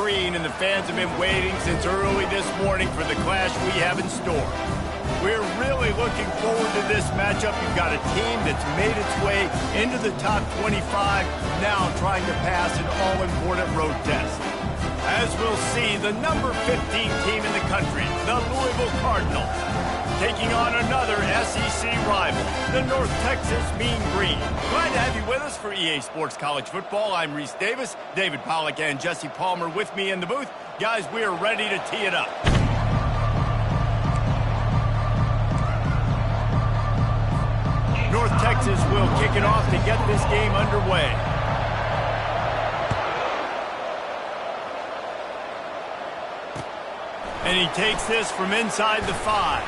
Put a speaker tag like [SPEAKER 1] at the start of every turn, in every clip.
[SPEAKER 1] Green, and the fans have been waiting since early this morning for the clash we have in store. We're really looking forward to this matchup. You've got a team that's made its way into the top 25, now trying to pass an all-important road test. As we'll see, the number 15 team in the country, the Louisville Cardinals, taking on another SEC rival, the North Texas Mean Green. Glad to have you with us for EA Sports College Football. I'm Reese Davis, David Pollack and Jesse Palmer with me in the booth. Guys, we are ready to tee it up. North Texas will kick it off to get this game underway. And he takes this from inside the 5.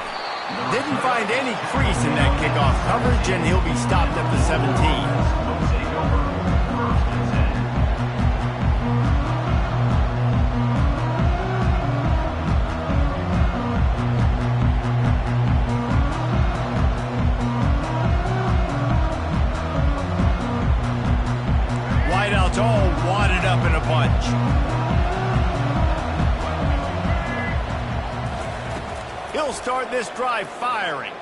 [SPEAKER 1] Didn't find any crease in that kickoff coverage, and he'll be stopped at the 17. Wideouts all wadded up in a bunch. He'll start this drive firing.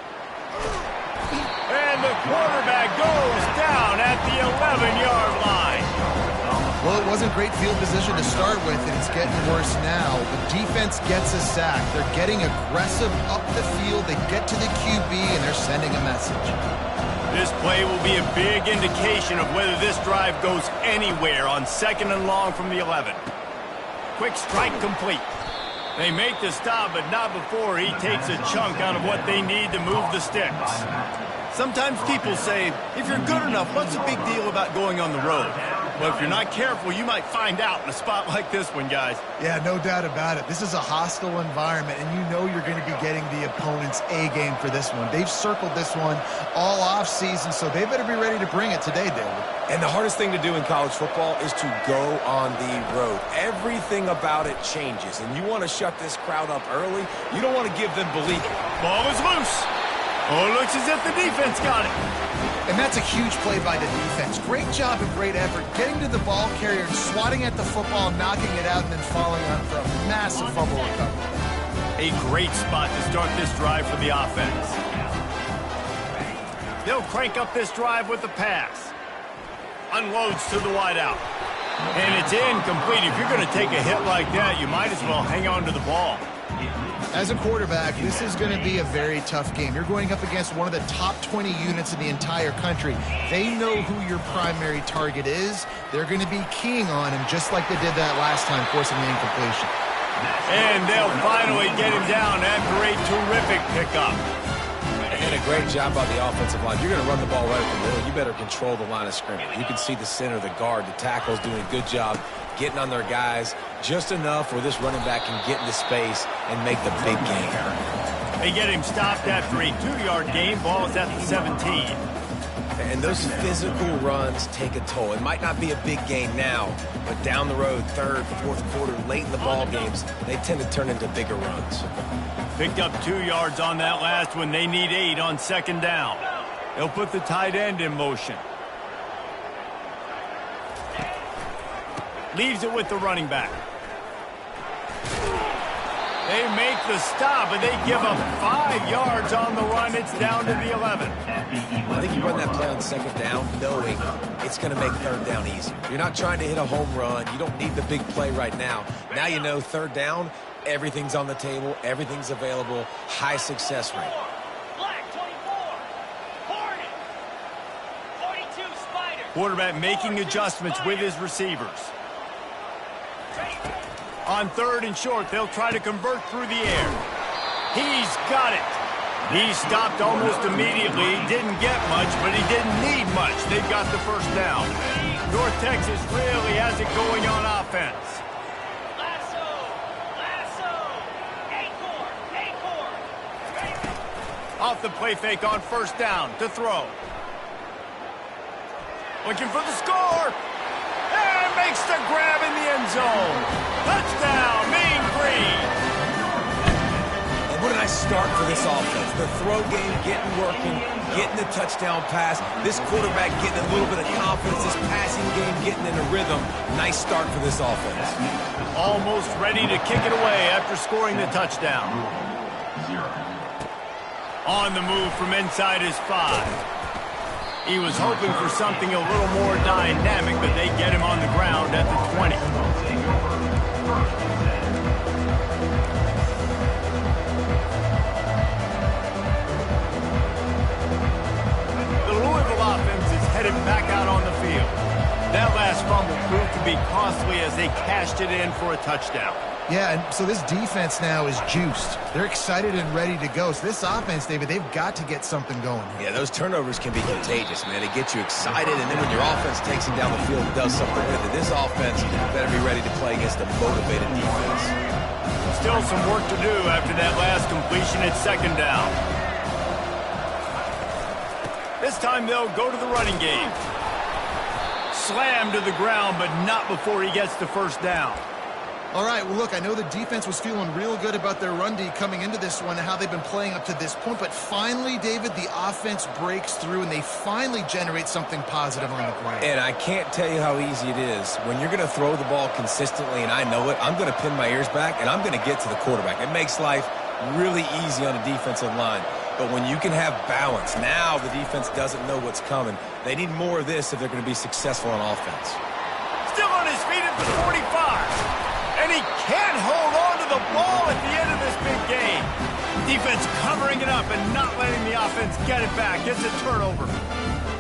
[SPEAKER 1] And the quarterback goes down at the 11-yard line.
[SPEAKER 2] Well, it wasn't great field position to start with, and it's getting worse now. The defense gets a sack. They're getting aggressive up the field. They get to the QB, and they're sending a message.
[SPEAKER 1] This play will be a big indication of whether this drive goes anywhere on 2nd and long from the 11. Quick strike complete. They make the stop, but not before he takes a chunk out of what they need to move the sticks. Sometimes people say, if you're good enough, what's the big deal about going on the road? Well, if you're not careful, you might find out in a spot like this one, guys.
[SPEAKER 3] Yeah, no doubt about it. This is a hostile environment, and you know you're going to be getting the opponent's A-game for this one. They've circled this one all off-season, so they better be ready to bring it today, David.
[SPEAKER 4] And the hardest thing to do in college football is to go on the road. Everything about it changes, and you want to shut this crowd up early. You don't want to give them belief.
[SPEAKER 1] Ball is loose. Oh, it looks as if the defense got it.
[SPEAKER 3] And that's a huge play by the defense. Great job and great effort getting to the ball carrier and swatting at the football, knocking it out, and then falling on for a massive fumble recovery.
[SPEAKER 1] A great spot to start this drive for the offense. They'll crank up this drive with the pass. Unloads to the wideout. And it's incomplete. If you're going to take a hit like that, you might as well hang on to the ball.
[SPEAKER 3] As a quarterback, this is going to be a very tough game. You're going up against one of the top 20 units in the entire country. They know who your primary target is. They're going to be keying on him just like they did that last time, forcing the incompletion.
[SPEAKER 1] And they'll finally get him down after a terrific pickup.
[SPEAKER 4] And a great job by the offensive line. You're going to run the ball right at the middle. You better control the line of scrimmage. You can see the center, the guard, the tackle's doing a good job getting on their guys just enough where this running back can get into space and make the big gain.
[SPEAKER 1] They get him stopped after a 2-yard gain. Ball is at the 17.
[SPEAKER 4] And those physical runs take a toll. It might not be a big gain now, but down the road, 3rd, 4th quarter, late in the ball games, they tend to turn into bigger runs.
[SPEAKER 1] Picked up 2 yards on that last one. They need 8 on 2nd down. They'll put the tight end in motion. Leaves it with the running back. They make the stop, and they give up 5 yards on the run. It's down to the 11.
[SPEAKER 4] I think you run that play on 2nd down knowing it's going to make 3rd down easy. You're not trying to hit a home run. You don't need the big play right now. Now you know 3rd down, everything's on the table, everything's available, high success rate.
[SPEAKER 1] Quarterback making adjustments with his receivers. On 3rd and short, they'll try to convert through the air. He's got it. He stopped almost immediately. He didn't get much, but he didn't need much. They've got the 1st down. North Texas really has it going on offense. Off the play fake on 1st down to throw. Looking for the score. And makes the grab in the end zone. Touchdown, Mean Green.
[SPEAKER 4] And what a nice start for this offense. The throw game getting working, getting the touchdown pass. This quarterback getting a little bit of confidence. This passing game getting in a rhythm. Nice start for this offense.
[SPEAKER 1] Almost ready to kick it away after scoring the touchdown. On the move from inside his 5. He was hoping for something a little more dynamic, but they get him on the ground at the 20. The Louisville offense is headed back out on the field. That last fumble proved to be costly as they cashed it in for a touchdown.
[SPEAKER 3] Yeah, and so this defense now is juiced. They're excited and ready to go. So this offense, David, they've got to get something going.
[SPEAKER 4] Yeah, those turnovers can be contagious, man. They get you excited, and then when your offense takes it down the field and does something with it, this offense better be ready to play against a motivated defense.
[SPEAKER 1] Still some work to do after that last completion at second down. This time they'll go to the running game. Slammed to the ground, but not before he gets the first down.
[SPEAKER 3] All right, well, look, I know the defense was feeling real good about their run D coming into this one and how they've been playing up to this point, but finally, David, the offense breaks through and they finally generate something positive on the ground.
[SPEAKER 4] And I can't tell you how easy it is. When you're going to throw the ball consistently, and I know it, I'm going to pin my ears back, and I'm going to get to the quarterback. It makes life really easy on a defensive line. But when you can have balance, now the defense doesn't know what's coming. They need more of this if they're going to be successful on offense.
[SPEAKER 1] Still on his feet at the 45. And he can't hold on to the ball at the end of this big game. Defense covering it up and not letting the offense get it back. It's a turnover.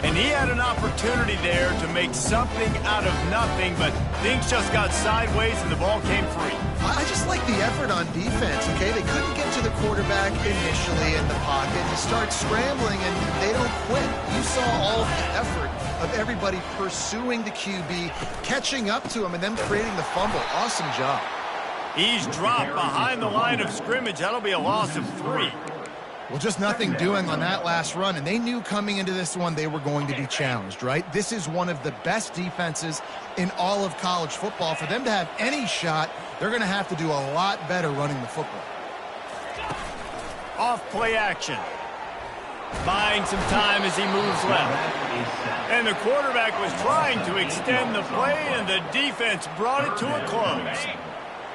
[SPEAKER 1] And he had an opportunity there to make something out of nothing, but things just got sideways and the ball came free.
[SPEAKER 3] I just like the effort on defense, okay? They couldn't get to the quarterback initially in the pocket. He starts scrambling, and they don't quit. You saw all of the effort of everybody pursuing the QB, catching up to him, and then creating the fumble. Awesome job.
[SPEAKER 1] He's dropped behind the line of scrimmage. That'll be a loss of 3.
[SPEAKER 3] Well, just nothing doing on that last run, and they knew coming into this one they were going to be challenged, right? This is one of the best defenses in all of college football. For them to have any shot, they're going to have to do a lot better running the football.
[SPEAKER 1] Off play action. Buying some time as he moves left. And the quarterback was trying to extend the play, and the defense brought it to a close.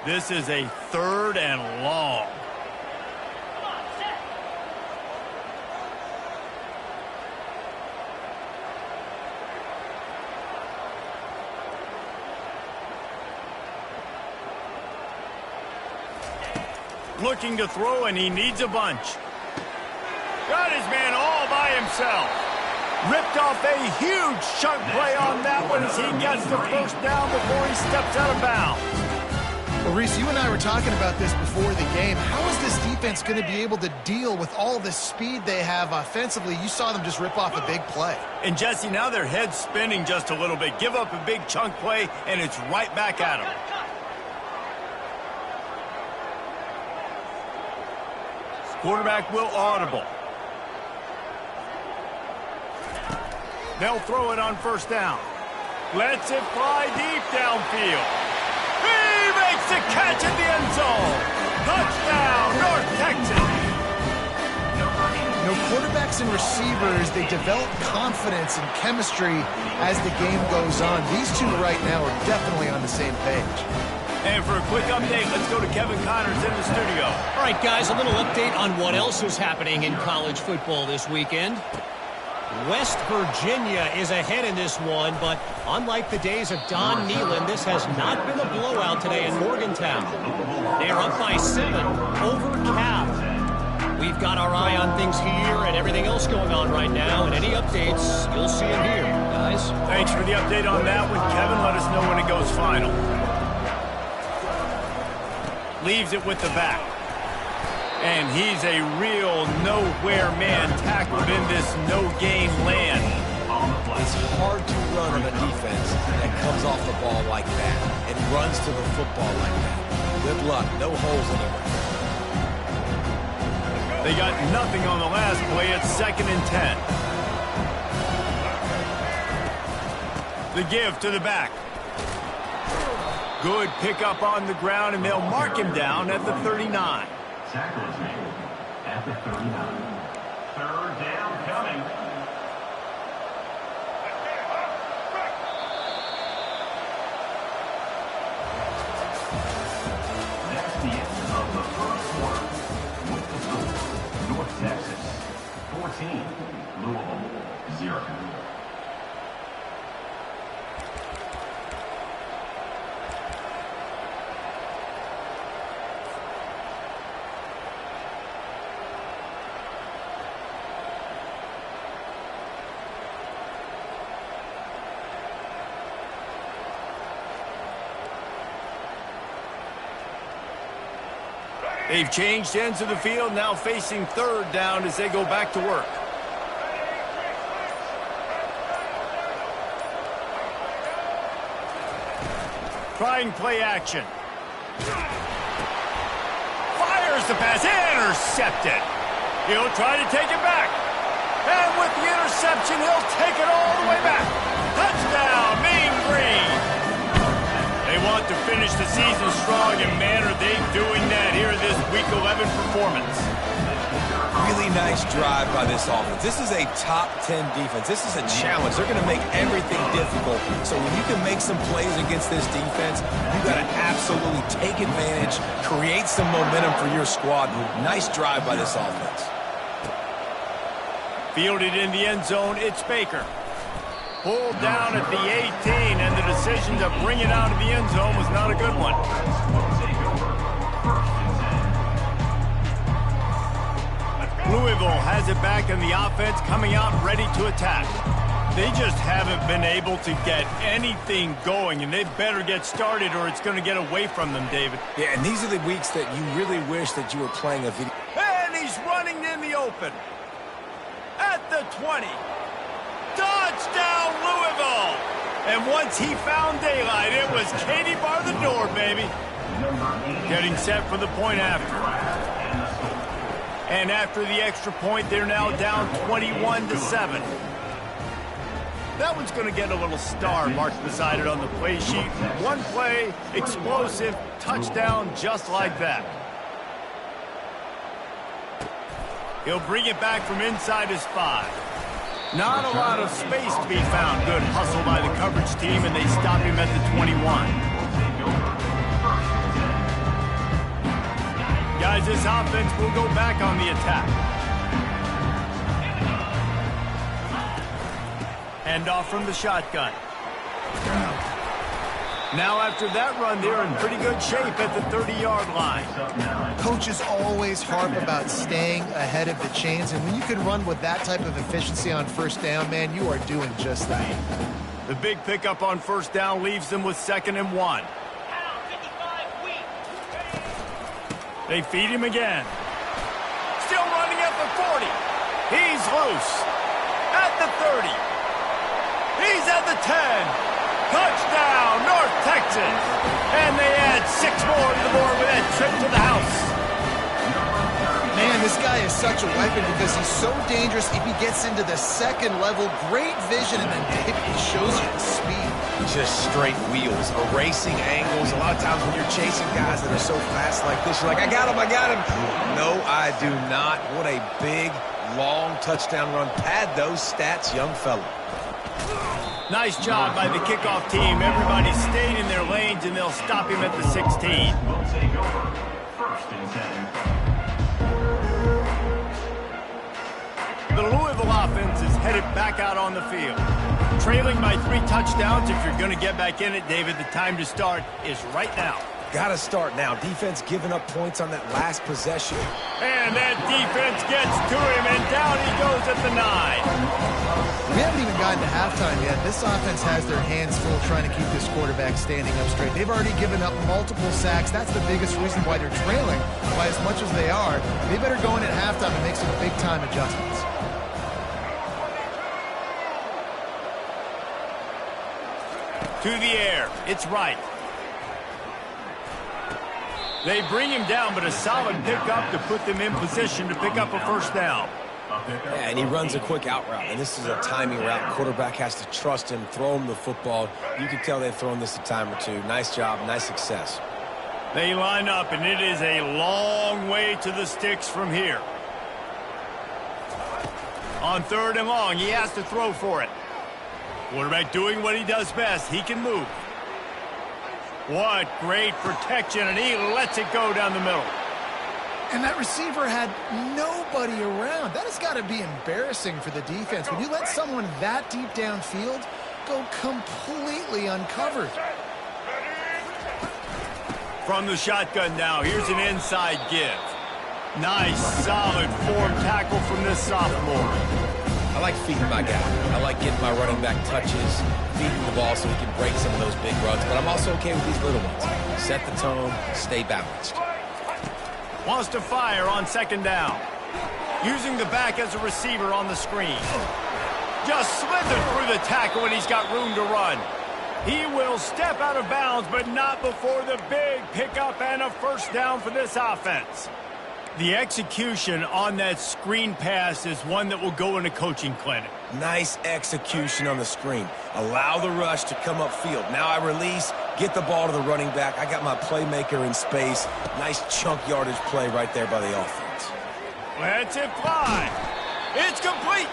[SPEAKER 1] This is a 3rd and long. Looking to throw, and he needs a bunch. Got his man all by himself. Ripped off a huge chunk play on that one as he gets the first down before he steps out of bounds.
[SPEAKER 3] Well, Reese, you and I were talking about this before the game. How is this defense going to be able to deal with all the speed they have offensively? You saw them just rip off a big play.
[SPEAKER 1] And, Jesse, now their head's spinning just a little bit. Give up a big chunk play, and it's right back at them. Quarterback will audible. They'll throw it on first down. Lets it fly deep downfield. He makes the catch at the end zone. Touchdown, North Texas.
[SPEAKER 3] You know, quarterbacks and receivers, they develop confidence and chemistry as the game goes on. These two right now are definitely on the same page.
[SPEAKER 1] And for a quick update, let's go to Kevin Connors in the studio.
[SPEAKER 5] All right, guys, a little update on what else is happening in college football this weekend. West Virginia is ahead in this one, but unlike the days of Don Nehlen, this has not been a blowout today in Morgantown. They are up by 7 over Cal. We've got our eye on things here and everything else going on right now, and any updates, you'll see them here, guys.
[SPEAKER 1] Thanks for the update on that one, Kevin. Let us know when it goes final. Leaves it with the back. And he's a real nowhere man tackled in this no-game land.
[SPEAKER 4] It's hard to run on a defense that comes off the ball like that and runs to the football like that. Good luck. No holes in it.
[SPEAKER 1] They got nothing on the last play. It's 2nd and 10. The give to the back. Good pickup on the ground, and they'll mark him down at the 39.
[SPEAKER 6] at the 39. Third down coming. That's the end of the first quarter. With the score, North Texas 14, Louisville 0.
[SPEAKER 1] They've changed ends of the field, now facing third down as they go back to work. Trying play action. Fires the pass, intercepted. He'll try to take it back. And with the interception, he'll take it all the way back. Touchdown, Mean Green. They want to finish the season strong, and man, are they doing that here in this Week 11 performance.
[SPEAKER 4] Really nice drive by this offense. This is a top 10 defense. This is a challenge. They're going to make everything difficult. So when you can make some plays against this defense, you got to absolutely take advantage, create some momentum for your squad. Nice drive by this offense.
[SPEAKER 1] Fielded in the end zone, it's Baker. Pulled down at the 18, and the decision to bring it out of the end zone was not a good one. Louisville has it back, and the offense coming out ready to attack. They just haven't been able to get anything going, and they better get started or it's going to get away from them, David.
[SPEAKER 4] Yeah, and these are the weeks that you really wish that you were playing a video.
[SPEAKER 1] And he's running in the open. At the 20. Touchdown, Louisville! And once he found daylight, it was Katie bar the door, baby. Getting set for the point after. And after the extra point, they're now down 21-7. That one's going to get a little star marked beside it on the play sheet. One play, explosive, touchdown just like that. He'll bring it back from inside his 5. Not a lot of space to be found. Good hustle by the coverage team, and they stop him at the 21. Guys, this offense will go back on the attack. Hand off from the shotgun. Now after that run, they're in pretty good shape at the 30-yard line.
[SPEAKER 3] Coaches always harp about staying ahead of the chains, and when you can run with that type of efficiency on first down, man, you are doing just that.
[SPEAKER 1] The big pickup on first down leaves them with 2nd and 1. They feed him again. Still running at the 40. He's loose. At the 30. He's at the 10. Touchdown, North Texas. And they add 6 more to the board with that trip to the house.
[SPEAKER 3] Man, this guy is such a weapon because he's so dangerous if he gets into the second level. Great vision, and then he shows you the speed.
[SPEAKER 4] Just straight wheels, erasing angles. A lot of times when you're chasing guys that are so fast like this, you're like, I got him, I got him. No, I do not. What a big, long touchdown run. Pad those stats, young fella.
[SPEAKER 1] Nice job by the kickoff team. Everybody stayed in their lanes, and they'll stop him at the 16.
[SPEAKER 6] We'll take over 1st and 10.
[SPEAKER 1] The Louisville offense is headed back out on the field. Trailing by 3 touchdowns. If you're going to get back in it, David, the time to start is right now.
[SPEAKER 4] Got to start now. Defense giving up points on that last possession.
[SPEAKER 1] And that defense gets to him, and down he goes at the 9.
[SPEAKER 3] We haven't even gotten to halftime yet. This offense has their hands full trying to keep this quarterback standing up straight. They've already given up multiple sacks. That's the biggest reason why they're trailing by as much as they are. They better go in at halftime and make some big-time adjustments.
[SPEAKER 1] To the air. It's right. They bring him down, but a solid pickup to put them in position to pick up a first down.
[SPEAKER 4] Yeah, and he runs a quick out route, and this is a timing route. Quarterback has to trust him, throw him the football. You can tell they've thrown this a time or two. Nice job, nice success.
[SPEAKER 1] They line up, and it is a long way to the sticks from here. On 3rd and long, he has to throw for it. Quarterback doing what he does best. He can move. What great protection, and he lets it go down the middle.
[SPEAKER 3] And that receiver had nobody around. That has got to be embarrassing for the defense. When you let someone that deep downfield go completely uncovered.
[SPEAKER 1] From the shotgun now, here's an inside give. Nice, solid form tackle from this sophomore.
[SPEAKER 4] I like feeding my guy. I like getting my running back touches, feeding the ball so he can break some of those big runs. But I'm also okay with these little ones. Set the tone, stay balanced.
[SPEAKER 1] Wants to fire on 2nd down. Using the back as a receiver on the screen. Just slithered through the tackle, and he's got room to run. He will step out of bounds, but not before the big pickup and a 1st down for this offense. The execution on that screen pass is one that will go in a coaching clinic.
[SPEAKER 4] Nice execution on the screen. Allow the rush to come upfield. Now I release, get the ball to the running back. I got my playmaker in space. Nice chunk yardage play right there by the offense.
[SPEAKER 1] Lets it fly. It's complete.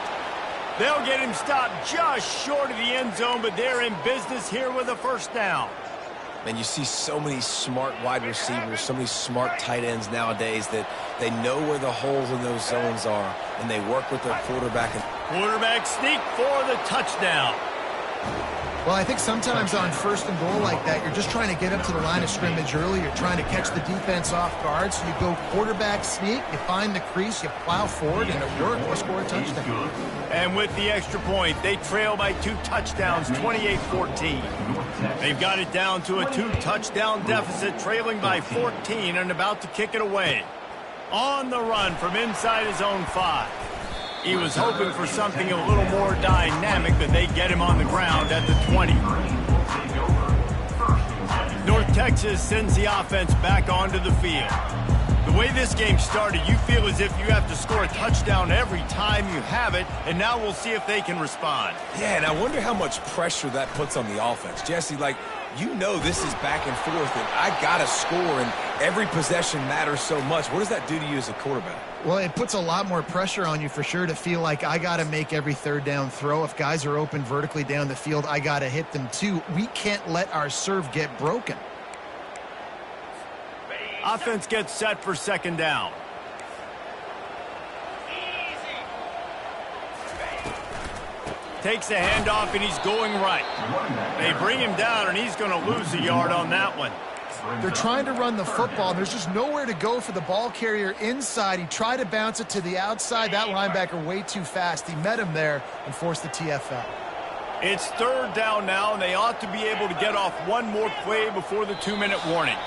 [SPEAKER 1] They'll get him stopped just short of the end zone, but they're in business here with a 1st down.
[SPEAKER 4] And you see so many smart wide receivers, so many smart tight ends nowadays that they know where the holes in those zones are, and they work with their quarterback.
[SPEAKER 1] Quarterback sneak for the touchdown.
[SPEAKER 3] Well, I think sometimes on 1st and goal like that, you're just trying to get up to the line of scrimmage early. You're trying to catch the defense off guard. So you go quarterback sneak, you find the crease, you plow forward, and it worked. You score a touchdown.
[SPEAKER 1] And with the extra point, they trail by 2 touchdowns, 28-14. They've got it down to a 2-touchdown deficit, trailing by 14 and about to kick it away. On the run from inside his own 5. He was hoping for something a little more dynamic, but they get him on the ground at the 20. North Texas sends the offense back onto the field. The way this game started, you feel as if you have to score a touchdown every time you have it, and now we'll see if they can respond.
[SPEAKER 4] Yeah, and I wonder how much pressure that puts on the offense. Jesse, like, you know this is back and forth, and I got to score, and every possession matters so much. What does that do to you as a quarterback?
[SPEAKER 3] Well, it puts a lot more pressure on you for sure to feel like I got to make every 3rd down throw. If guys are open vertically down the field, I got to hit them too. We can't let our serve get broken.
[SPEAKER 1] Offense gets set for 2nd down. Takes the handoff, and he's going right. They bring him down, and he's going to lose a yard on that one.
[SPEAKER 3] They're trying to run the football, and there's just nowhere to go for the ball carrier inside. He tried to bounce it to the outside. That linebacker way too fast. He met him there and forced the TFL.
[SPEAKER 1] It's 3rd down now, and they ought to be able to get off one more play before the 2-minute warning.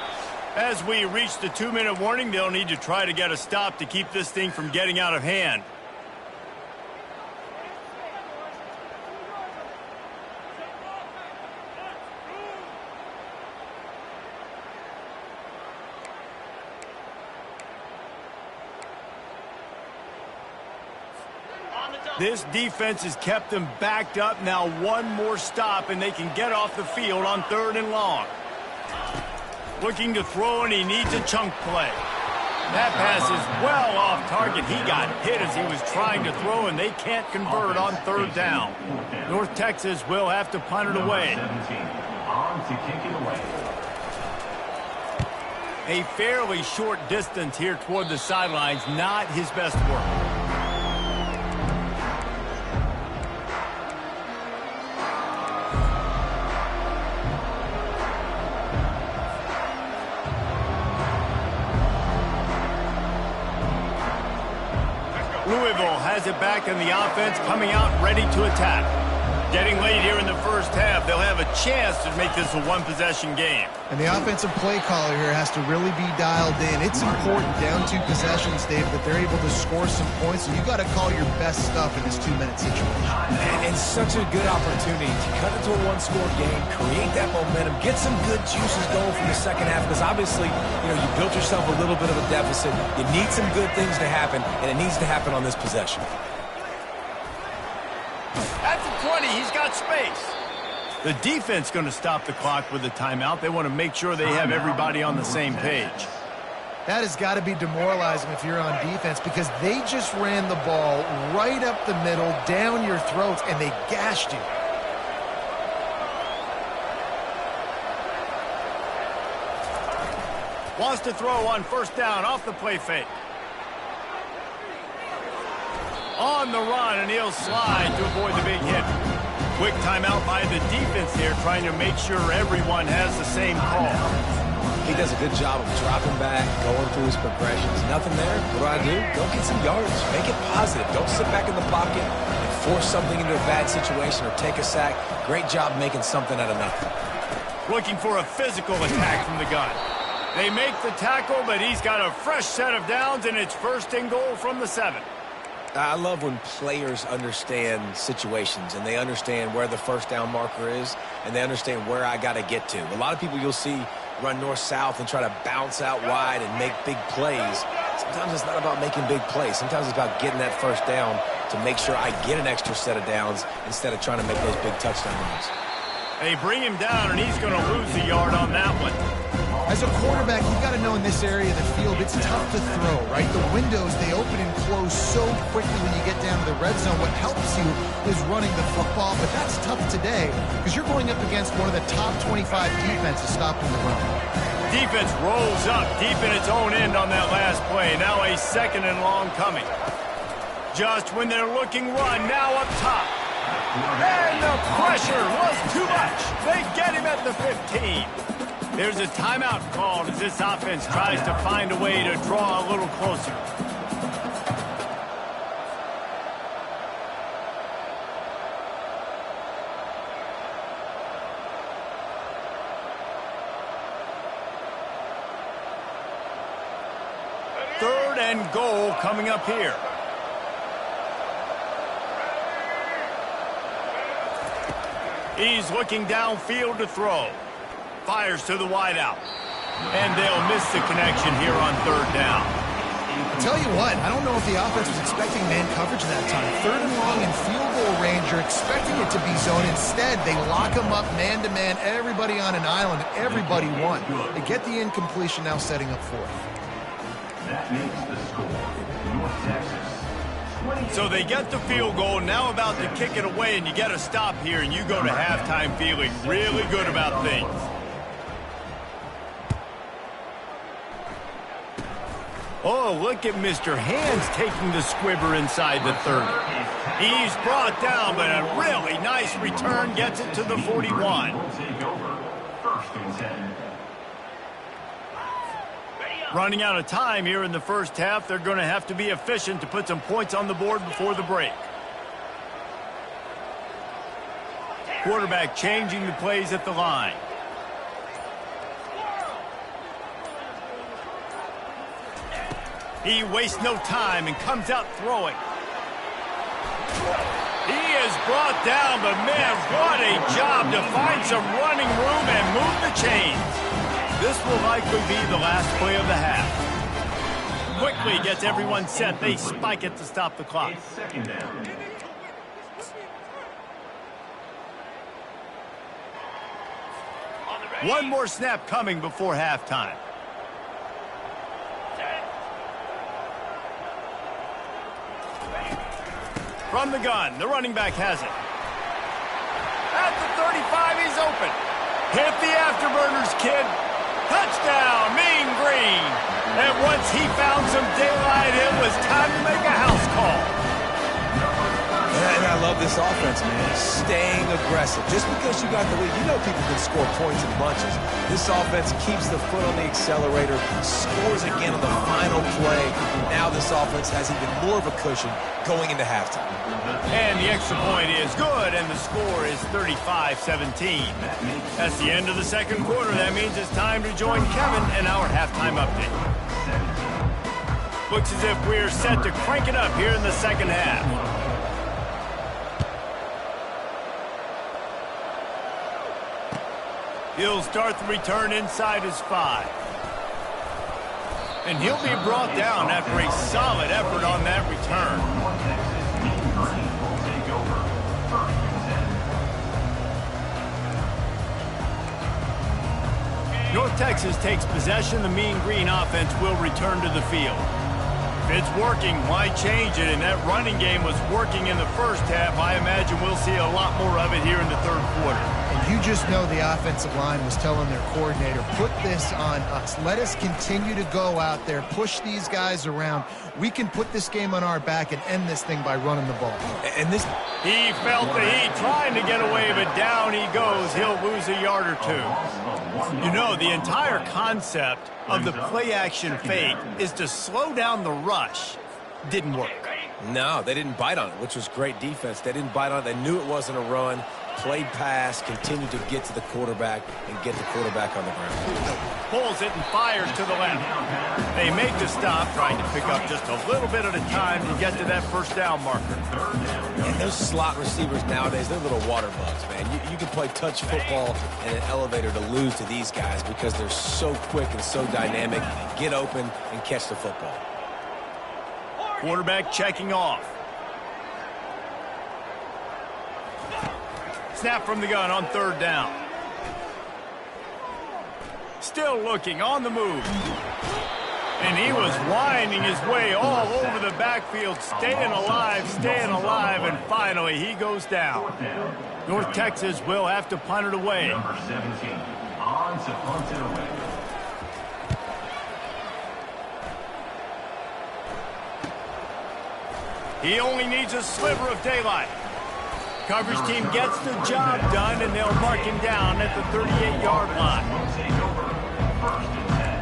[SPEAKER 1] As we reach the 2-minute warning, they'll need to try to get a stop to keep this thing from getting out of hand. This defense has kept them backed up. Now one more stop, and they can get off the field on 3rd and long. Looking to throw, and he needs a chunk play. That pass is well off target. He got hit as he was trying to throw, and they can't convert on 3rd down. North Texas will have to punt it away.
[SPEAKER 6] On to kick it away.
[SPEAKER 1] A fairly short distance here toward the sidelines. Not his best work. Louisville has it back in the offense, coming out ready to attack. Getting late here in the 1st half, they'll have a chance to make this a 1-possession game.
[SPEAKER 3] And the offensive play caller here has to really be dialed in. It's important down 2 possessions, Dave, that they're able to score some points. So you got to call your best stuff in this 2-minute situation.
[SPEAKER 4] And such a good opportunity to cut into a 1-score game, create that momentum, get some good juices going from the 2nd half. Because obviously, you built yourself a little bit of a deficit. You need some good things to happen, and it needs to happen on this possession.
[SPEAKER 1] At the 20, he's got space. The defense going to stop the clock with a timeout. They want to make sure they have everybody on the same page.
[SPEAKER 3] That has got to be demoralizing if you're on defense because they just ran the ball right up the middle, down your throats, and they gashed you.
[SPEAKER 1] Wants to throw on first down off the play fake. On the run, and he'll slide to avoid the big hit. Quick timeout by the defense here, trying to make sure everyone has the same call.
[SPEAKER 4] He does a good job of dropping back, going through his progressions. Nothing there. What do? Go get some yards. Make it positive. Don't sit back in the pocket and force something into a bad situation or take a sack. Great job making something out of nothing.
[SPEAKER 1] Looking for a physical attack from the gun. They make the tackle, but he's got a fresh set of downs, and it's first and goal from the 7.
[SPEAKER 4] I love when players understand situations and they understand where the first down marker is and they understand where I got to get to. A lot of people you'll see run north-south and try to bounce out wide and make big plays. Sometimes it's not about making big plays. Sometimes it's about getting that first down to make sure I get an extra set of downs instead of trying to make those big touchdown runs.
[SPEAKER 1] They bring him down, and he's going to lose a yard on that one.
[SPEAKER 3] As a quarterback, you've got to know in this area of the field, it's tough to throw, right? The windows, they open and close so quickly when you get down to the red zone. What helps you is running the football, but that's tough today because you're going up against one of the top 25 defenses stopping the run.
[SPEAKER 1] Defense rolls up deep in its own end on that last play. Now a second and long coming. Just when they're looking run, now up top. And the pressure was too much. They get him at the 15. There's a timeout called as this offense tries to find a way to draw a little closer. Third and goal coming up here. He's looking downfield to throw. Fires to the wideout. And they'll miss the connection here on third down.
[SPEAKER 3] I'll tell you what, I don't know if the offense was expecting man coverage that time. Third and long in field goal range, you're expecting it to be zone. Instead, they lock them up man-to-man, everybody on an island, everybody won. They get the incompletion now setting up fourth.
[SPEAKER 6] That makes the score. North Texas.
[SPEAKER 1] So they get the field goal, now about to kick it away, and you get a stop here, and you go to halftime feeling really good about things. Oh, look at Mr. Hands taking the squibber inside the 30. He's brought down, but a really nice return gets it to the 41.
[SPEAKER 6] First and 10.
[SPEAKER 1] Running out of time here in the first half. They're going to have to be efficient to put some points on the board before the break. Quarterback changing the plays at the line. He wastes no time and comes out throwing. He is brought down, but man, what a job to find some running room and move the chains. This will likely be the last play of the half. Quickly gets everyone set. They spike it to stop the clock.
[SPEAKER 6] It's second down.
[SPEAKER 1] One more snap coming before halftime. From the gun, the running back has it. At the 35, he's open. Hit the afterburners, kid. Touchdown, Mean Green. And once he found some daylight, it was time to make a house call.
[SPEAKER 4] And I love this offense, man. Staying aggressive. Just because you got the lead, you know people can score points in bunches. This offense keeps the foot on the accelerator, scores again on the final play. Now this offense has even more of a cushion going into halftime.
[SPEAKER 1] And the extra point is good, and the score is 35-17. That's the end of the second quarter. That means it's time to join Kevin in our halftime update. Looks as if we're set to crank it up here in the second half. He'll start the return inside his 5. And he'll be brought down after a solid effort on that return. North Texas takes possession. The Mean Green offense will return to the field. If it's working, why change it? And that running game was working in the first half. I imagine we'll see a lot more of it here in the third quarter.
[SPEAKER 3] And you just know the offensive line was telling their coordinator, put this on us. Let us continue to go out there, push these guys around. We can put this game on our back and end this thing by running the ball.
[SPEAKER 4] And this...
[SPEAKER 1] He felt the heat, trying to get away, but down he goes. He'll lose a yard or two. You know, the entire concept of the play-action fake is to slow down the rush. Didn't work.
[SPEAKER 4] No, they didn't bite on it, which was great defense. They didn't bite on it. They knew it wasn't a run. Played pass, continued to get to the quarterback and get the quarterback on the ground.
[SPEAKER 1] Pulls it and fires to the left. They make the stop, trying to pick up just a little bit at a time to get to that first down marker.
[SPEAKER 4] And those slot receivers nowadays, they're little water bugs, man. You can play touch football in an elevator to lose to these guys because they're so quick and so dynamic. Get open and catch the football.
[SPEAKER 1] Quarterback checking off. Snap from the gun on third down. Still looking on the move. And he was winding his way all over the backfield, staying alive, and finally he goes down. North Texas will have to punt it away.
[SPEAKER 6] Number 17, on to punt it away.
[SPEAKER 1] He only needs a sliver of daylight. Coverage team gets the job done, and they'll mark him down at the 38-yard line.
[SPEAKER 6] Will take over. First and 10.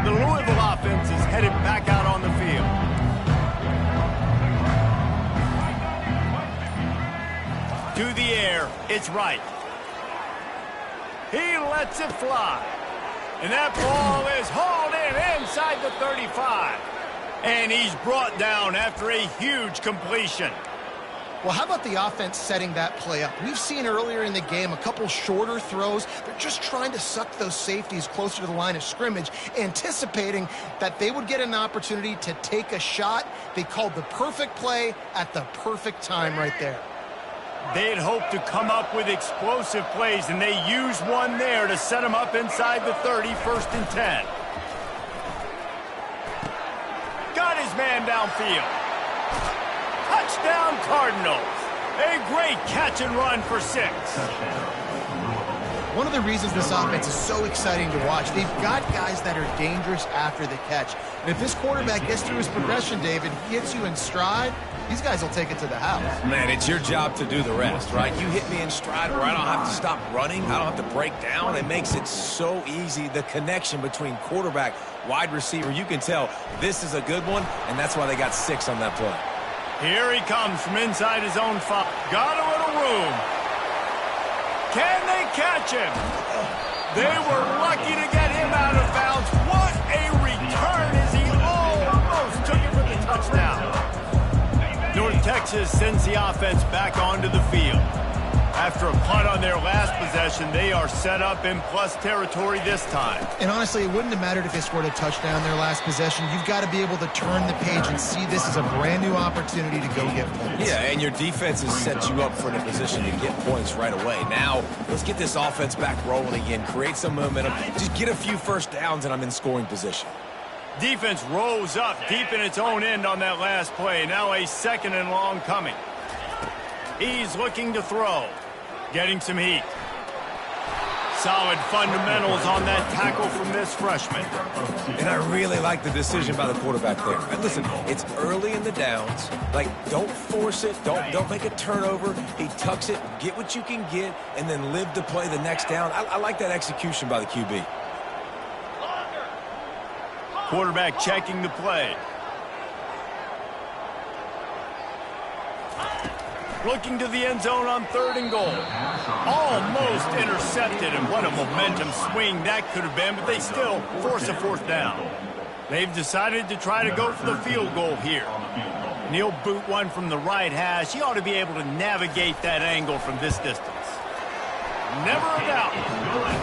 [SPEAKER 1] The Louisville offense is headed back out on the field. To the air, it's right. He lets it fly. And that ball is hauled in inside the 35. And he's brought down after a huge completion.
[SPEAKER 3] Well, how about the offense setting that play up? We've seen earlier in the game a couple shorter throws. They're just trying to suck those safeties closer to the line of scrimmage, anticipating that they would get an opportunity to take a shot. They called the perfect play at the perfect time right there.
[SPEAKER 1] They'd hoped to come up with explosive plays, and they used one there to set them up inside the 30, first and 10. Got his man downfield. Touchdown, Cardinals. A great catch and run for 6.
[SPEAKER 3] One of the reasons this offense is so exciting to watch, they've got guys that are dangerous after the catch. And if this quarterback gets through his progression, David, gets you in stride, these guys will take it to the house.
[SPEAKER 4] Man, it's your job to do the rest, right? You hit me in stride where I don't have to stop running. I don't have to break down. It makes it so easy. The connection between quarterback, wide receiver, you can tell this is a good one, and that's why they got 6 on that play.
[SPEAKER 1] Here he comes from inside his own 5. Got a little room. Can they catch him? They were lucky to get him out of bounds. What a return as he almost took it for the touchdown. North Texas sends the offense back onto the field. After a punt on their last possession, they are set up in plus territory this time.
[SPEAKER 3] And honestly, it wouldn't have mattered if they scored a touchdown their last possession. You've got to be able to turn the page and see this as a brand new opportunity to go get points.
[SPEAKER 4] Yeah, and your defense has set you up for a position to get points right away. Now, let's get this offense back rolling again, create some momentum, just get a few first downs, and I'm in scoring position.
[SPEAKER 1] Defense rose up deep in its own end on that last play. Now a second and long coming. He's looking to throw. Getting some heat. Solid fundamentals on that tackle from this freshman.
[SPEAKER 4] And I really like the decision by the quarterback there. And listen, it's early in the downs. Like, don't force it. Don't make a turnover. He tucks it, get what you can get, and then live to play the next down. I like that execution by the QB.
[SPEAKER 1] Quarterback checking the play. Looking to the end zone on 3rd and goal. Almost intercepted, and what a momentum swing that could have been, but they still force a 4th down. They've decided to try to go for the field goal here. And he'll boot one from the right hash. He ought to be able to navigate that angle from this distance. Never a doubt.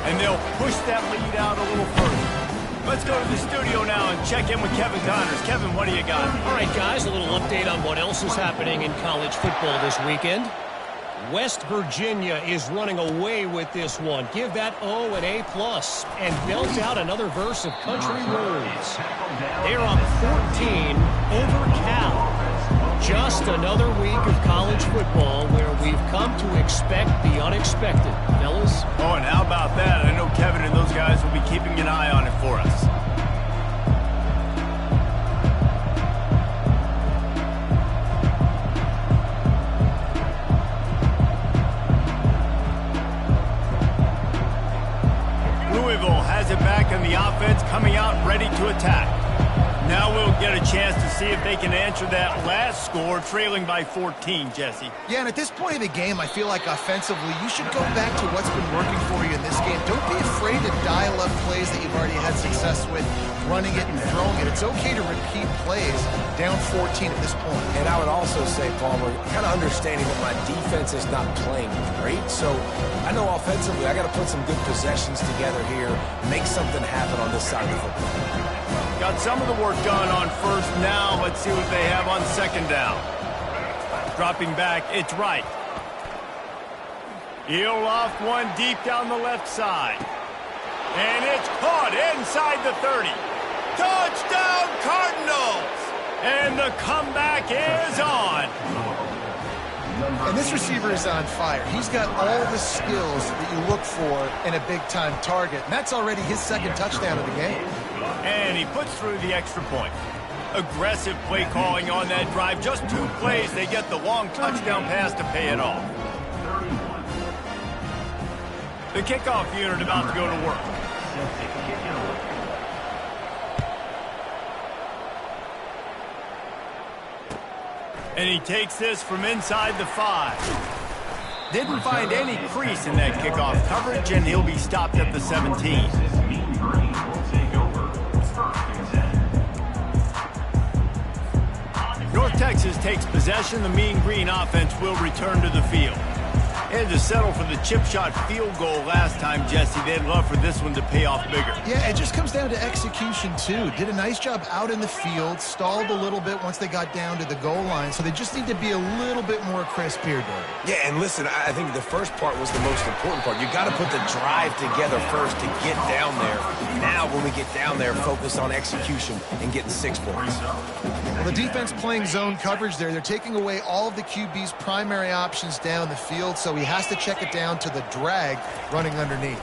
[SPEAKER 1] And they'll push that lead out a little further. Let's go to the studio now and check in with Kevin Connors. Kevin, what do you got?
[SPEAKER 5] All right, guys, a little update on what else is happening in college football this weekend. West Virginia is running away with this one. Give that O an A+, and belt out another verse of country roads. They're up 14 over Cal. Just another week of college football where we've come to expect the unexpected, fellas.
[SPEAKER 1] Oh, and how about that? I know Kevin and those guys will be keeping an eye on it for us. Louisville has it back in the offense, coming out ready to attack. Now we'll get a chance to see if they can answer that last score, trailing by 14, Jesse.
[SPEAKER 2] Yeah, and at this point of the game, I feel like offensively, you should go back to what's been working for you in this game. Don't be afraid to dial up plays that you've already had success with, running it and throwing it. It's okay to repeat plays down 14 at this point.
[SPEAKER 4] And I would also say, Palmer, kind of understanding that my defense is not playing great. So I know offensively I got to put some good possessions together here, make something happen on this side of the football.
[SPEAKER 1] Got some of the work done on first. Now let's see what they have on second down. Dropping back, it's right. He'll loft one deep down the left side. And it's caught inside the 30. Touchdown Cardinals! And the comeback is on.
[SPEAKER 2] And this receiver is on fire. He's got all the skills that you look for in a big-time target. And that's already his second touchdown of the game.
[SPEAKER 1] And he puts through the extra point. Aggressive play calling on that drive. Just 2 plays, they get the long touchdown pass to pay it off. The kickoff unit about to go to work. And he takes this from inside the 5. Didn't find any crease in that kickoff coverage, and he'll be stopped at the 17. North Texas takes possession. The Mean Green offense will return to the field. And to settle for the chip shot field goal last time, Jesse, they'd love for this one to pay off bigger.
[SPEAKER 2] Yeah, it just comes down to execution, too. Did a nice job out in the field, stalled a little bit once they got down to the goal line, so they just need to be a little bit more crisp here, Dave.
[SPEAKER 4] Yeah, and listen, I think the first part was the most important part. You got to put the drive together first to get down there. Now, when we get down there, focus on execution and getting 6 points.
[SPEAKER 2] Well, the defense playing zone coverage there. They're taking away all of the QB's primary options down the field, so he has to check it down to the drag running underneath.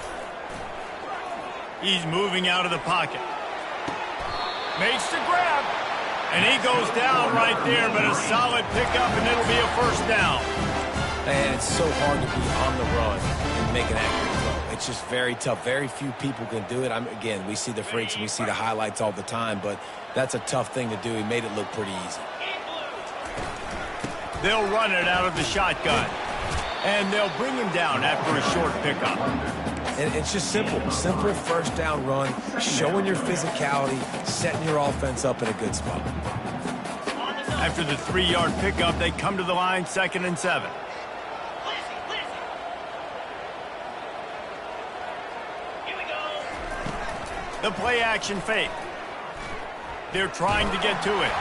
[SPEAKER 1] He's moving out of the pocket. Makes the grab. And he goes down right there, but a solid pickup, and it'll be a first down.
[SPEAKER 4] And it's so hard to be on the run and make an accurate throw. It's just very tough. Very few people can do it. Again, we see the freaks and we see the highlights all the time, but that's a tough thing to do. He made it look pretty easy.
[SPEAKER 1] They'll run it out of the shotgun. And they'll bring him down after a short pickup.
[SPEAKER 4] And it's just simple. Simple first down run, showing your physicality, setting your offense up in a good spot.
[SPEAKER 1] After the 3-yard pickup, they come to the line, 2nd and 7. The play action fake. They're trying to get to it.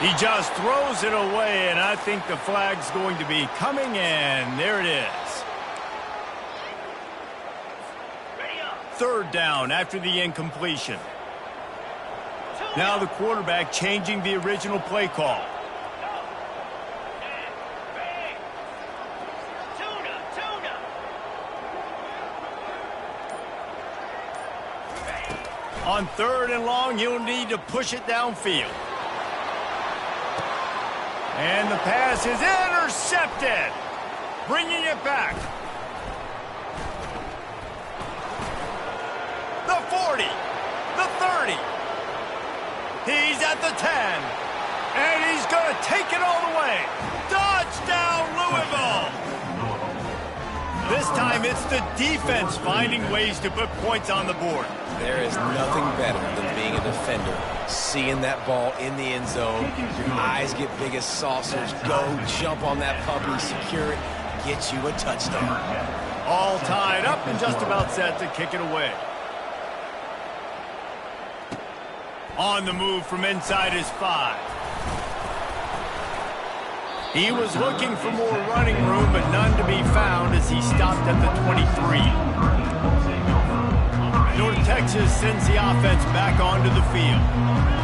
[SPEAKER 1] He just throws it away, and I think the flag's going to be coming in. There it is. 3rd down after the incompletion. Now the quarterback changing the original play call. On 3rd and long, he'll need to push it downfield. And the pass is intercepted. Bringing it back. The 40. The 30. He's at the 10. And he's going to take it all the way. Touchdown, Louisville. This time it's the defense finding ways to put points on the board.
[SPEAKER 4] There is nothing better than being a defender, seeing that ball in the end zone, your eyes get big as saucers, go jump on that puppy, secure it, get you a touchdown.
[SPEAKER 1] All tied up and just about set to kick it away. On the move from inside his 5. He was looking for more running room, but none to be found as he stopped at the 23. North Texas sends the offense back onto the field.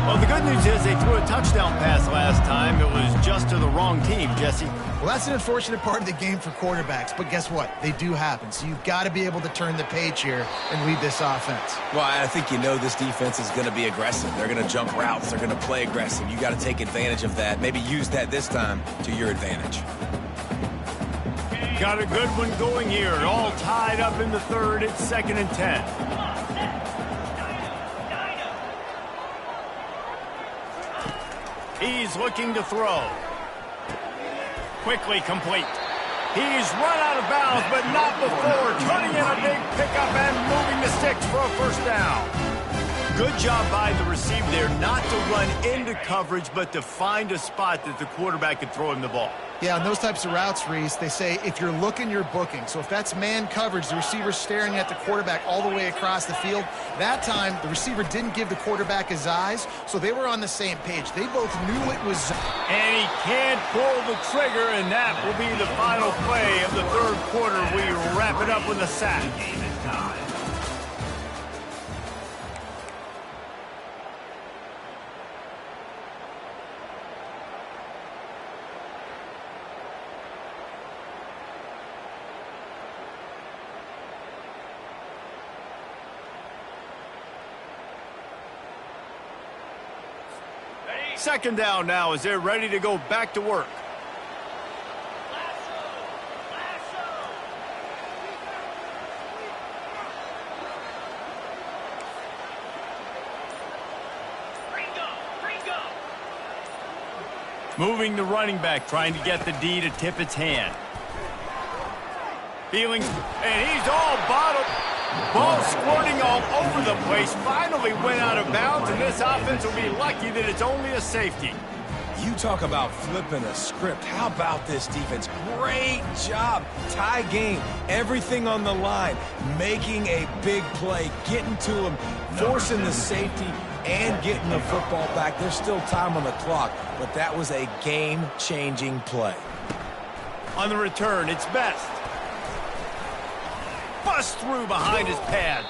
[SPEAKER 1] Well, the good news is they threw a touchdown pass last time. It was just to the wrong team, Jesse.
[SPEAKER 2] Well, that's an unfortunate part of the game for quarterbacks, but guess what? They do happen. So you've got to be able to turn the page here and lead this offense.
[SPEAKER 4] Well, I think you know this defense is going to be aggressive. They're going to jump routes. They're going to play aggressive. You got to take advantage of that. Maybe use that this time to your advantage.
[SPEAKER 1] Got a good one going here. All tied up in the third. It's 2nd and 10. He's looking to throw. Quickly complete. He's run out of bounds, but not before turning in a big pickup and moving the sticks for a first down. Good job by the receiver there not to run into coverage, but to find a spot that the quarterback could throw him the ball.
[SPEAKER 2] Yeah, on those types of routes, Reese, they say if you're looking, you're booking. So if that's man coverage, the receiver's staring at the quarterback all the way across the field. That time, the receiver didn't give the quarterback his eyes, so they were on the same page. They both knew it was...
[SPEAKER 1] And he can't pull the trigger, and that will be the final play of the third quarter. We wrap it up with a sack. Second down now as they're ready to go back to work. Moving the running back, trying to get the D to tip its hand. Feelings, and he's all bottled. Ball squirting all over the place, finally went out of bounds, and this offense will be lucky that it's only a safety.
[SPEAKER 4] You talk about flipping a script. How about this defense? Great job. Tie game. Everything on the line. Making a big play. Getting to him. Forcing the safety and getting the football back. There's still time on the clock, but that was a game-changing play.
[SPEAKER 1] On the return, it's Best. Bust through behind his pad.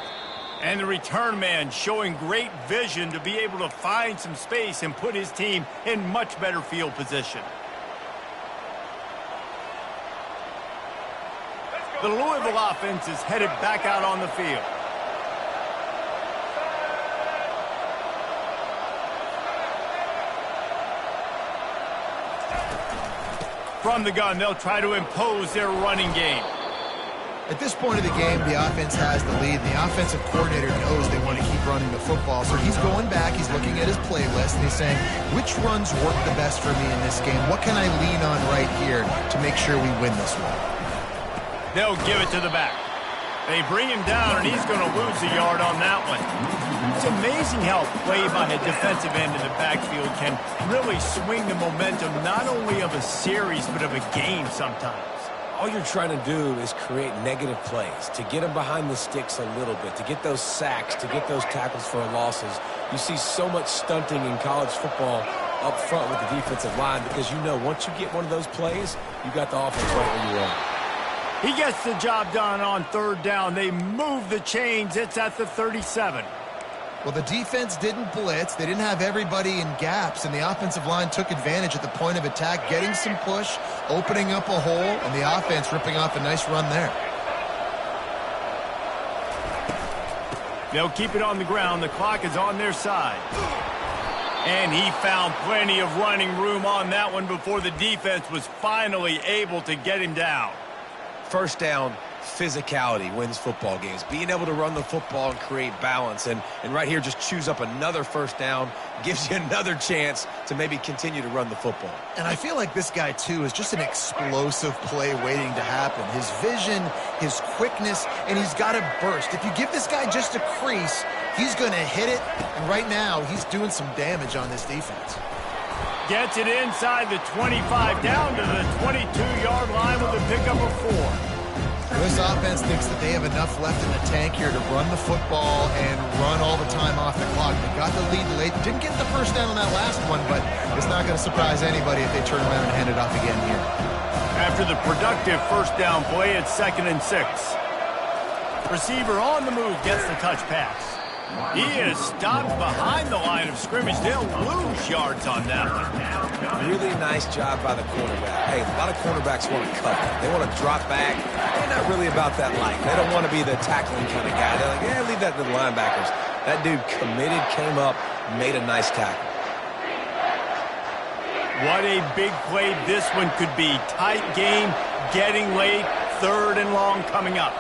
[SPEAKER 1] And the return man showing great vision to be able to find some space and put his team in much better field position. The Louisville offense is headed back out on the field. From the gun, they'll try to impose their running game.
[SPEAKER 2] At this point of the game, the offense has the lead. The offensive coordinator knows they want to keep running the football. So he's going back, he's looking at his playlist, and he's saying, which runs work the best for me in this game? What can I lean on right here to make sure we win this one?
[SPEAKER 1] They'll give it to the back. They bring him down, and he's going to lose a yard on that one. It's amazing how play by a defensive end in the backfield can really swing the momentum not only of a series, but of a game sometimes.
[SPEAKER 4] All you're trying to do is create negative plays, to get them behind the sticks a little bit, to get those sacks, to get those tackles for losses. You see so much stunting in college football up front with the defensive line because you know once you get one of those plays, you got the offense right where you want.
[SPEAKER 1] He gets the job done on third down. They move the chains. It's at the 37.
[SPEAKER 2] Well, the defense didn't blitz. They didn't have everybody in gaps, and the offensive line took advantage at the point of attack, getting some push, opening up a hole, and the offense ripping off a nice run there.
[SPEAKER 1] They'll keep it on the ground. The clock is on their side. And he found plenty of running room on that one before the defense was finally able to get him down.
[SPEAKER 4] First down, physicality wins football games. Being able to run the football and create balance. And right here, just choose up another first down, gives you another chance to maybe continue to run the football.
[SPEAKER 2] And I feel like this guy, too, is just an explosive play waiting to happen. His vision, his quickness, and he's got a burst. If you give this guy just a crease, he's going to hit it. And right now, he's doing some damage on this defense.
[SPEAKER 1] Gets it inside the 25, down to the 22-yard line with a pickup of 4.
[SPEAKER 2] This offense thinks that they have enough left in the tank here to run the football and run all the time off the clock. They got the lead late. Didn't get the first down on that last one, but it's not going to surprise anybody if they turn around and hand it off again here.
[SPEAKER 1] After the productive first down play, it's 2nd and 6. Receiver on the move gets the touch pass. He is stopped behind the line of scrimmage. They'll lose yards on that one.
[SPEAKER 4] Really nice job by the quarterback. Hey, a lot of quarterbacks want to cover. They want to drop back. They're not really about that life. They don't want to be the tackling kind of guy. They're like, yeah, leave that to the linebackers. That dude committed, came up, made a nice tackle.
[SPEAKER 1] What a big play this one could be. Tight game, getting late, 3rd and long coming up.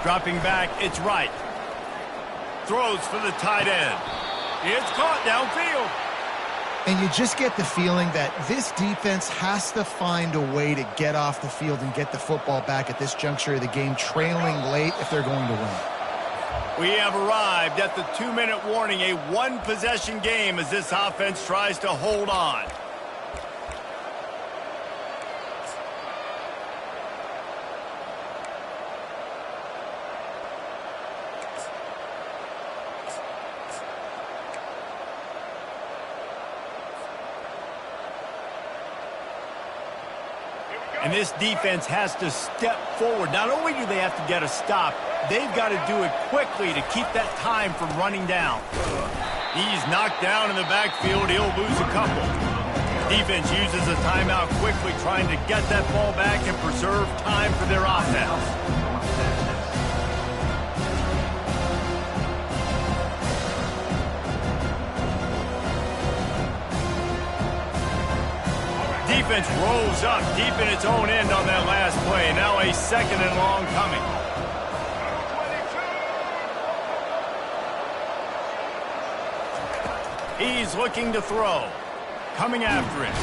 [SPEAKER 1] Dropping back, it's right. Throws for the tight end. It's caught downfield.
[SPEAKER 2] And you just get the feeling that this defense has to find a way to get off the field and get the football back at this juncture of the game, trailing late if they're going to win.
[SPEAKER 1] We have arrived at the 2-minute warning, a one-possession game as this offense tries to hold on. And this defense has to step forward. Not only do they have to get a stop, they've got to do it quickly to keep that time from running down. He's knocked down in the backfield. He'll lose a couple. Defense uses a timeout quickly, trying to get that ball back and preserve time for their offense. Defense rolls up deep in its own end on that last play. Now a 2nd and long coming. He's looking to throw. Coming after him.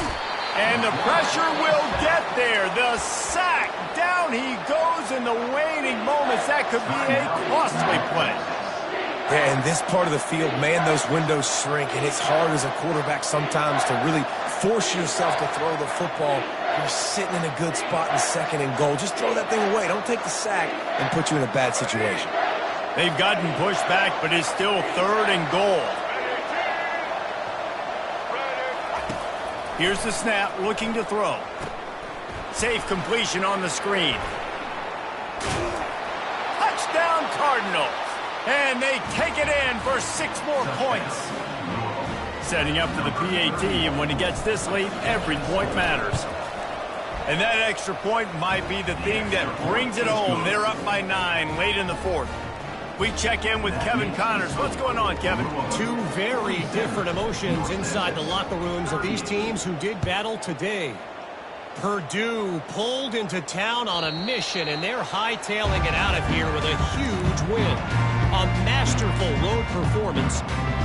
[SPEAKER 1] And the pressure will get there. The sack. Down he goes in the waning moments. That could be a costly play.
[SPEAKER 4] Yeah, in this part of the field, man, those windows shrink, and it's hard as a quarterback sometimes to really force yourself to throw the football. You're sitting in a good spot in 2nd and goal. Just throw that thing away. Don't take the sack and put you in a bad situation.
[SPEAKER 1] They've gotten pushed back, but it's still 3rd and goal. Here's the snap, looking to throw. Safe completion on the screen. Touchdown Cardinals. And they take it in for 6 more points. Setting up for the PAT, and when he gets this late, every point matters. And that extra point might be the thing that brings it home. They're up by 9 late in the 4th. We check in with Kevin Connors. What's going on, Kevin?
[SPEAKER 5] 2 very different emotions inside the locker rooms of these teams who did battle today. Purdue pulled into town on a mission, and they're hightailing it out of here with a huge win. A masterful road performance,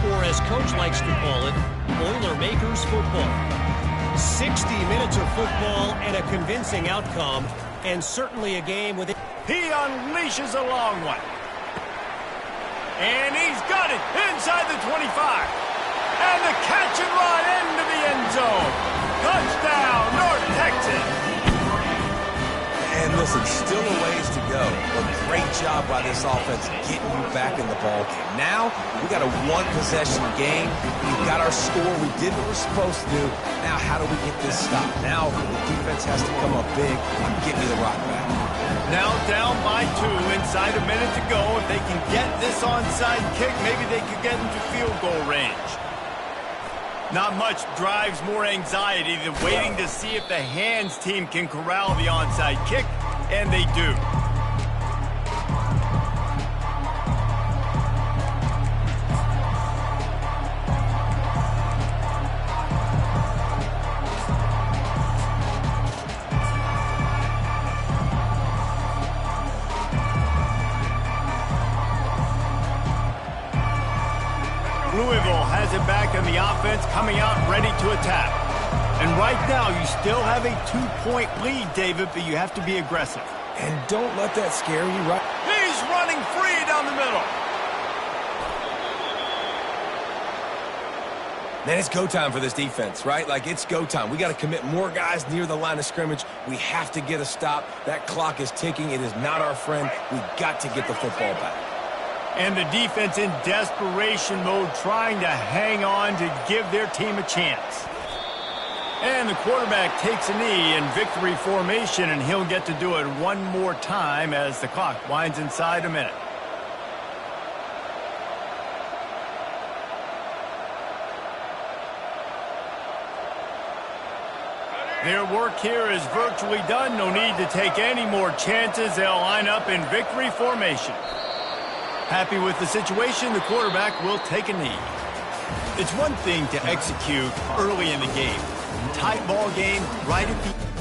[SPEAKER 5] or as Coach likes to call it, Boilermakers football. 60 minutes of football and a convincing outcome, and certainly a game with it.
[SPEAKER 1] He unleashes a long one. And he's got it inside the 25. And the catch and run into the end zone. Touchdown, North Texas.
[SPEAKER 4] And listen, still a ways to go, but great job by this offense getting you back in the ball game. Now, we got a one-possession game. We've got our score. We did what we're supposed to do. Now, how do we get this stopped? Now, the defense has to come up big and get me the rock back.
[SPEAKER 1] Now down by 2, inside a minute to go. If they can get this onside kick, maybe they could get into field goal range. Not much drives more anxiety than waiting to see if the hands team can corral the onside kick, and they do. Louisville has it back in the offense, coming out ready to attack. And right now, you still have a 2-point lead, David, but you have to be aggressive.
[SPEAKER 4] And don't let that scare you, right?
[SPEAKER 1] He's running free down the middle.
[SPEAKER 4] Man, it's go time for this defense, right? Like, it's go time. We got to commit more guys near the line of scrimmage. We have to get a stop. That clock is ticking. It is not our friend. We got to get the football back.
[SPEAKER 1] And the defense in desperation mode, trying to hang on to give their team a chance. And the quarterback takes a knee in victory formation, and he'll get to do it one more time as the clock winds inside a minute. Their work here is virtually done. No need to take any more chances. They'll line up in victory formation. Happy with the situation, the quarterback will take a knee. It's one thing to execute early in the game. Tight ball game right at the